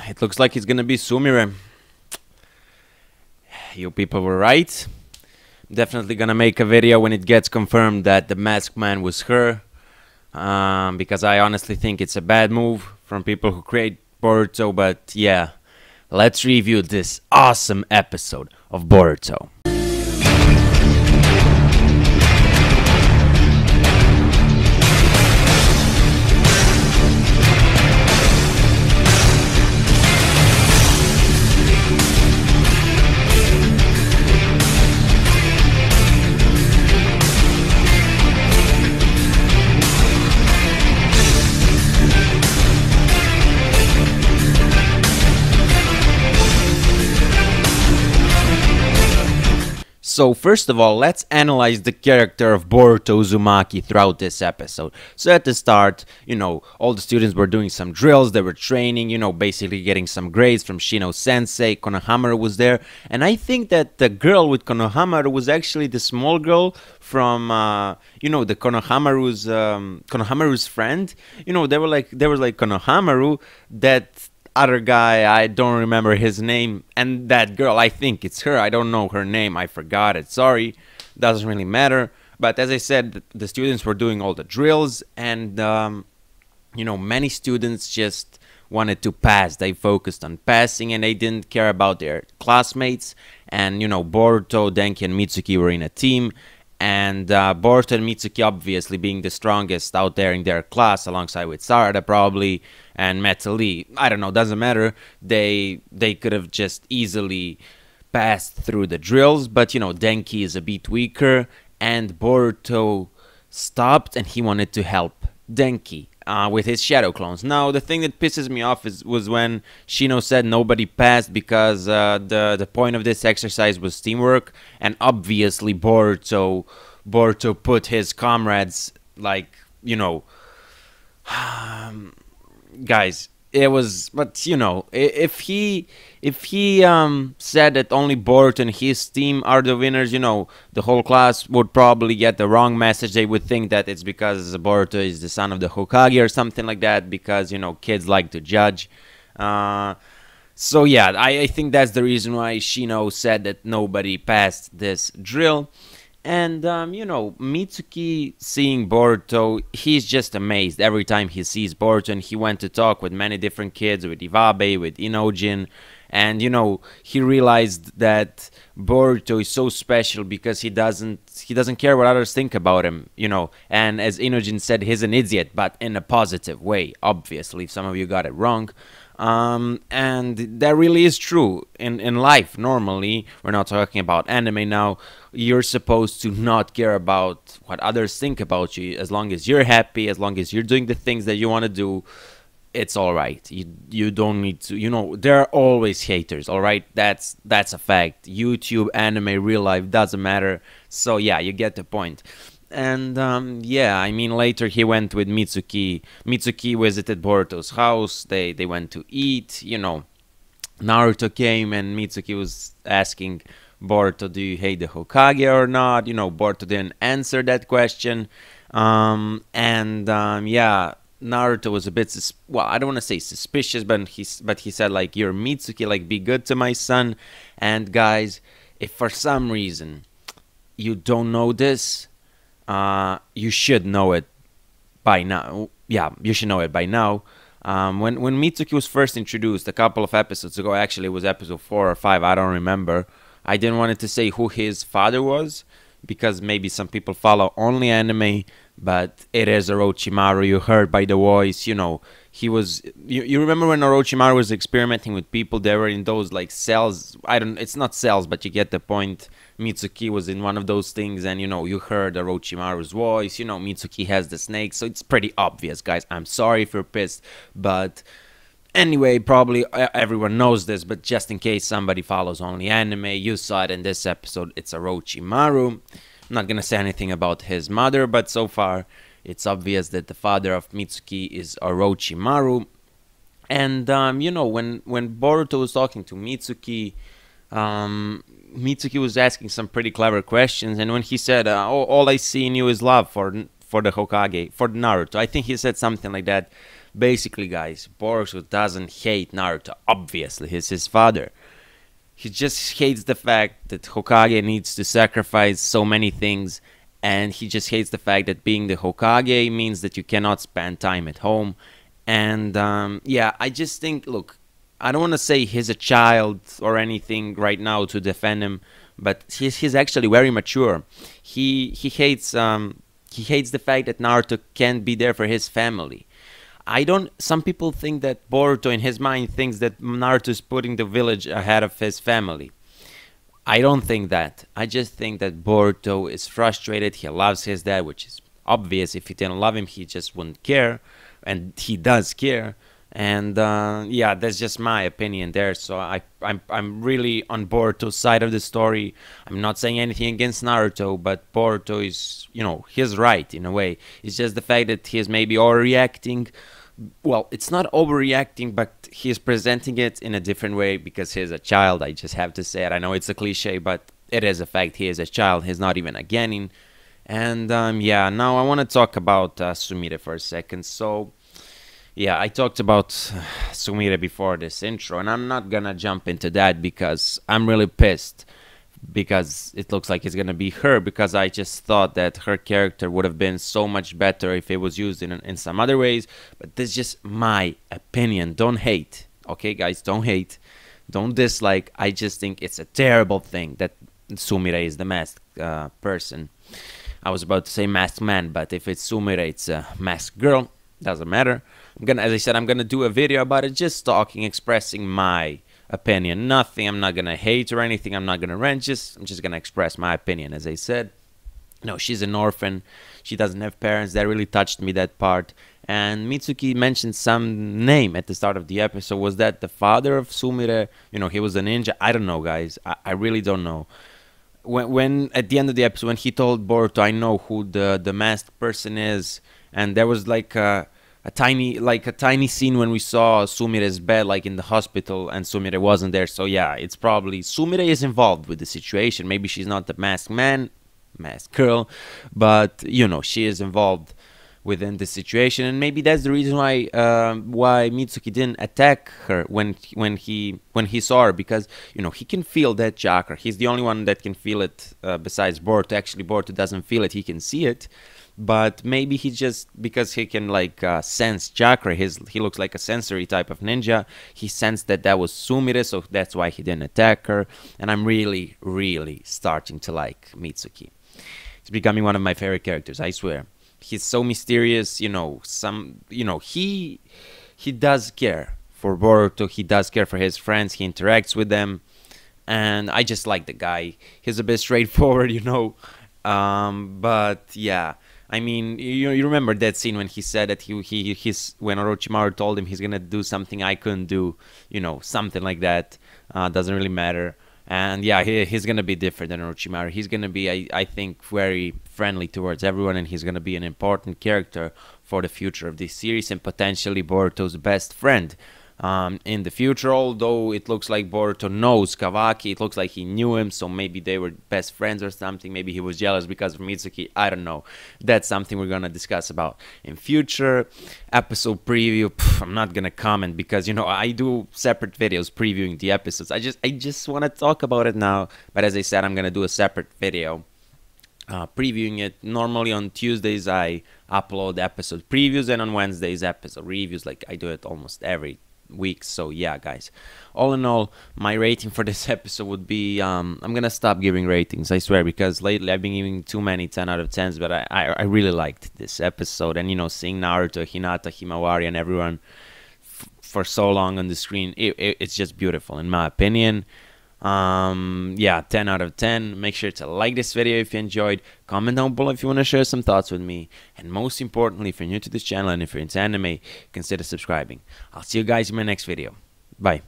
it looks like it's gonna be Sumire. You people were right. Definitely gonna make a video when it gets confirmed that the masked man was her. Because I honestly think it's a bad move from people who create Boruto. But yeah, let's review this awesome episode of Boruto. So first of all, let's analyze the character of Boruto Uzumaki throughout this episode. So at the start, all the students were doing some drills, they were training, basically getting some grades from Shino Sensei. Konohamaru was there, and I think that the girl with Konohamaru was actually the small girl from, the Konohamaru's friend. They were like Konohamaru, that other guy, I don't remember his name, and that girl, I think it's her. I don't know her name, I forgot it, sorry, doesn't really matter. But as I said, the students were doing all the drills, and many students just wanted to pass. They focused on passing, and they didn't care about their classmates. And Boruto, Denki, and Mitsuki were in a team, and Boruto and Mitsuki obviously being the strongest out there in their class, alongside with Sarada probably, and Metal Lee. I don't know, doesn't matter. They could have just easily passed through the drills, but Denki is a bit weaker, and Boruto stopped and he wanted to help Denki with his shadow clones. Now, the thing that pisses me off was when Shino said nobody passed, because the point of this exercise was teamwork, and obviously Boruto put his comrades, like, guys, it was, but if he said that only Boruto and his team are the winners, the whole class would probably get the wrong message. They would think that it's because Boruto is the son of the Hokage or something like that, because kids like to judge. So yeah, I think that's the reason why Shino said that nobody passed this drill. And, Mitsuki seeing Boruto, he's just amazed every time he sees Boruto, and he went to talk with many different kids, with Iwabe, with Inojin, and, he realized that Boruto is so special because he doesn't care what others think about him, and as Inojin said, he's an idiot, but in a positive way, obviously, if some of you got it wrong. And that really is true in life. Normally, we're not talking about anime now, you're supposed to not care about what others think about you. As long as you're happy, as long as you're doing the things that you want to do, it's all right. You don't need to, there are always haters, all right? That's a fact. YouTube, anime, real life, doesn't matter. So yeah, you get the point. And yeah, I mean, later he went with Mitsuki. Mitsuki visited Boruto's house. They went to eat. Naruto came, and Mitsuki was asking Boruto, do you hate the Hokage or not? Boruto didn't answer that question. Yeah, Naruto was a bit, well, I don't want to say suspicious, but he said, like, you're Mitsuki, like, be good to my son. And guys, if for some reason you don't know this, you should know it by now. Yeah, you should know it by now. When Mitsuki was first introduced a couple of episodes ago, actually it was episode 4 or 5, I don't remember, I didn't want to say who his father was, because maybe some people follow only anime, but it is Orochimaru. You heard by the voice, he was, you remember when Orochimaru was experimenting with people? They were in those like cells. It's not cells, but you get the point. Mitsuki was in one of those things, and you heard Orochimaru's voice. Mitsuki has the snake, so it's pretty obvious, guys. I'm sorry if you're pissed, but anyway, probably everyone knows this, but just in case somebody follows only anime, you saw it in this episode. It's Orochimaru. I'm not gonna say anything about his mother, but so far it's obvious that the father of Mitsuki is Orochimaru. And when Boruto was talking to Mitsuki, Mitsuki was asking some pretty clever questions, and when he said, all I see in you is love for the Hokage, for Naruto. I think he said something like that. Basically, guys, Boruto doesn't hate Naruto. Obviously, he's his father. He just hates the fact that Hokage needs to sacrifice so many things, and he just hates the fact that being the Hokage means that you cannot spend time at home. And yeah, I just think, look, I don't want to say he's a child or anything right now to defend him, but he's actually very mature. He hates the fact that Naruto can't be there for his family. I don't. Some people think that Boruto, in his mind, thinks that Naruto is putting the village ahead of his family. I don't think that. I just think that Boruto is frustrated. He loves his dad, which is obvious. If he didn't love him, he just wouldn't care, and he does care. And yeah, that's just my opinion there. So I'm really on Boruto's side of the story. I'm not saying anything against Naruto, but Boruto is, you know, he's right in a way. It's just the fact that he's maybe overreacting. Well, it's not overreacting, but he's presenting it in a different way because he's a child. I just have to say it. I know it's a cliche, but it is a fact. He is a child. He's not even a genin. And yeah, now I want to talk about Sumire for a second. So yeah, I talked about Sumire before this intro, and I'm not gonna jump into that because I'm really pissed because it looks like it's gonna be her, because I just thought that her character would have been so much better if it was used in some other ways. But this is just my opinion. Don't hate, okay, guys? Don't hate, don't dislike. I just think it's a terrible thing that Sumire is the masked person. I was about to say masked man, but if it's Sumire, it's a masked girl. Doesn't matter. As I said, I'm gonna do a video about it, just talking, expressing my opinion. Nothing. I'm not gonna hate or anything. I'm not gonna rant. I'm just gonna express my opinion. As I said, no, she's an orphan. She doesn't have parents. That really touched me, that part. And Mitsuki mentioned some name at the start of the episode. Was that the father of Sumire? You know, he was a ninja. I don't know, guys. I really don't know. When at the end of the episode, when he told Boruto, I know who the masked person is, and there was like a tiny scene when we saw Sumire's bed, like in the hospital, and Sumire wasn't there. So yeah, it's probably Sumire is involved with the situation. Maybe she's not the masked man, masked girl, but you know, she is involved within the situation, and maybe that's the reason why Mitsuki didn't attack her when he saw her, because you know, he can feel that chakra. He's the only one that can feel it besides Boruto. Actually, Boruto doesn't feel it; he can see it. But maybe he just, because he can like sense chakra, he looks like a sensory type of ninja. He sensed that that was Sumire, so that's why he didn't attack her. And I'm really, really starting to like Mitsuki. He's becoming one of my favorite characters, I swear. He's so mysterious, you know. He does care for Boruto. He does care for his friends. He interacts with them, and I just like the guy. He's a bit straightforward, you know. But yeah. I mean, you remember that scene when he said that when Orochimaru told him he's gonna do something I couldn't do, you know, something like that. Doesn't really matter. And yeah, he's gonna be different than Orochimaru. He's gonna be, I think, very friendly towards everyone, and he's gonna be an important character for the future of this series, and potentially Boruto's best friend. In the future, although it looks like Boruto knows Kawaki, it looks like he knew him, so maybe they were best friends or something. Maybe he was jealous because of Mitsuki. I don't know. That's something we're gonna discuss about in future episode preview. I'm not gonna comment because, you know, I do separate videos previewing the episodes. I just want to talk about it now. But as I said, I'm gonna do a separate video previewing it. Normally on Tuesdays I upload episode previews, and on Wednesdays episode reviews. Like, I do it almost every weeks. So yeah, guys, all in all, my rating for this episode would be I'm gonna stop giving ratings, I swear, because lately I've been giving too many 10 out of 10s. But I really liked this episode, and you know, seeing Naruto, Hinata, Himawari, and everyone for so long on the screen, it's just beautiful in my opinion. Yeah, 10 out of 10. Make sure to like this video if you enjoyed, comment down below if you want to share some thoughts with me, and most importantly, if you're new to this channel and if you're into anime, consider subscribing. I'll see you guys in my next video. Bye.